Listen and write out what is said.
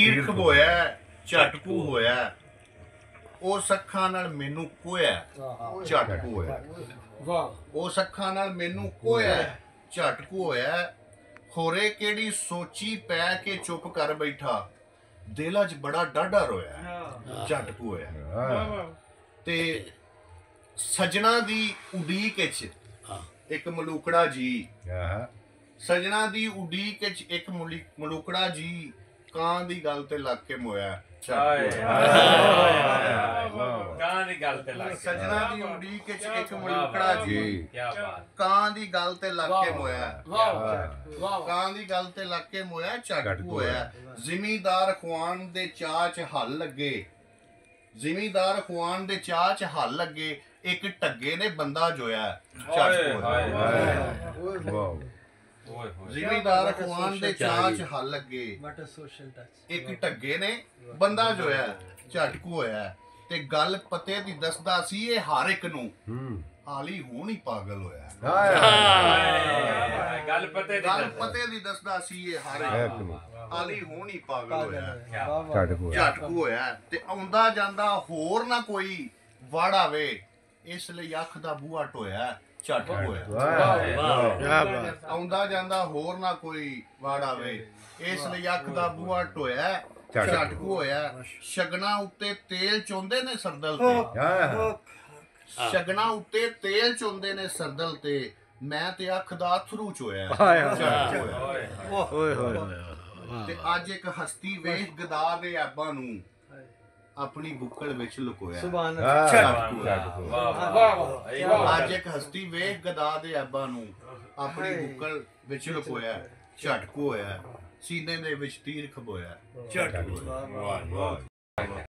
ਤੀਰ ਖਬੋਇਆ ਝਟਕੂ ਹੋਇਆ, ਉਸ ਅੱਖਾਂ ਨਾਲ ਮੈਨੂੰ ਕੋਇਆ ਝਟਕੂ ਹੋਇਆ। ਉਸ ਅੱਖਾਂ ਨਾਲ ਮੈਨੂੰ ਕੋਇਆ ਝਟਕੂ ਹੋਇਆ। ਹੋਰੇ ਕਿਹੜੀ ਸੋਚੀ ਪੈ ਕੇ ਚੁੱਪ ਕਰ ਬੈਠਾ, ਦਿਲ 'ਚ ਬੜਾ ਡਾਢਾ ਰੋਇਆ ਝਟਕੂ ਹੋਇਆ। ਤੇ ਸਜਣਾ ਦੀ ਉਡੀਕ 'ਚ ਇੱਕ ਮਲੂਕੜਾ ਜੀ, ਸਜਣਾ ਦੀ ਉਡੀਕ 'ਚ ਇੱਕ ਮਲੂਕੜਾ ਜੀ, ਕਾਂ ਦੀ ਗੱਲ ਤੇ ਲੱਗ ਕੇ ਮੋਇਆ ਸਜਣਾ ਦੀ ਉਡੀਕ 'ਚ ਇੱਕ ਮਲੂਕੜਾ ਜੀ, ਕਾਂ ਦੀ ਗੱਲ ਤੇ ਲੱਗ ਕੇ ਮੋਇਆ ਕਾਂ ਦੀ ਗੱਲ ਤੇ ਲੱਗ ਕੇ ਮੋਇਆ ਝਟਕੂ ਹੋਇਆ। ਜ਼ਿਮੀਦਾਰ ਖਵਾਨ ਦੇ ਚਾਅ 'ਚ ਹੱਲ ਲੱਗੇ, ਜ਼ਿਮੀਦਾਰ ਖਵਾਨ ਦੇ ਚਾਅ 'ਚ ਹੱਲ ਲੱਗੇ, ਇੱਕ ਢੱਗੇ ਨੇ ਬੰਦਾ ਜੋਇਆ ਝਟਕੂ ਹੋਇਆ। ਜ਼ਿਮੀਦਾਰ ਖਵਾਨ ਦੇ ਚਾਅ 'ਚ ਹੱਲ ਲੱਗੇ, ਇੱਕ ਢੱਗੇ ਨੇ ਬੰਦਾ ਜੋਇਆ ਝਟਕੂ ਹੋਇਆ। ਤੇ ਗੱਲ ਪਤੇ ਦੀ ਦੱਸਦਾ ਸੀ ਇਹ ਹਰ ਇੱਕ ਨੂੰ, ਹਾਲੀ ਹੁਣ ਹੀ ਪਾਗਲ ਹੋਇਆ। ਗੱਲ ਪਤੇ ਦੀ ਦੱਸਦਾ ਸੀ ਇਹ ਹਰ ਇੱਕ ਨੂੰ, ਹਾਲੀ ਹੁਣ ਹੀ ਪਾਗਲ ਹੋਇਆ ਝਟਕੂ ਹੋਇਆ। ਤੇ ਆਉਂਦਾ ਜਾਂਦਾ ਹੋਰ ਨਾ ਕੋਈ ਵੜ ਆਵੇ, ਇਸ ਲਈ ਅੱਖ ਦਾ ਬੂਹਾ ਟੋਇਆ ਝਟਕੂ ਹੋਇਆ। ਆਉਂਦਾ ਜਾਂਦਾ ਹੋਰ ਨਾ ਕੋਈ ਵੜ ਆਵੇ, ਇਸ ਲਈ ਅੱਖ ਦਾ ਬੂਹਾ ਟੋਇਆ ਝਟਕੂ ਹੋਇਆ। ਸ਼ਗਨਾਂ ਉੱਤੇ ਤੇਲ ਚੋਂਦੇ ਨੇ ਸਰਦਲ ਤੇ, ਸ਼ਗਨਾਂ ਉੱਤੇ ਤੇਲ ਚੋਂਦੇ ਨੇ ਸਰਦਲ ਤੇ, ਮੈਂ ਤੇ ਅੱਖ ਦਾ ਅਥਰੂ ਚੋਇਆ ਝਟਕੂ ਹੋਇਆ। ਤੇ ਅੱਜ ਇੱਕ ਹਸਤੀ ਵੇਖ ਗਦਾ ਦੇ ਐਬਾਂ ਨੂੰ, ਆਪਣੀ ਬੁੱਕਲ ਵਿੱਚ ਲੁਕੋਇਆ ਅੱਜ ਇੱਕ ਹਸਤੀ ਵੇਖ ਗਦਾ ਦੇ ਐਬਾਂ ਨੂੰ, ਆਪਣੀ ਬੁੱਕਲ ਵਿੱਚ ਲੁਕੋਇਆ ਝਟਕੂ ਹੋਇਆ। ਸੀਨੇ ਦੇ ਵਿੱਚ ਤੀਰ ਖਬੋਇਆ ਝਟਕੂ ਹੋਇਆ।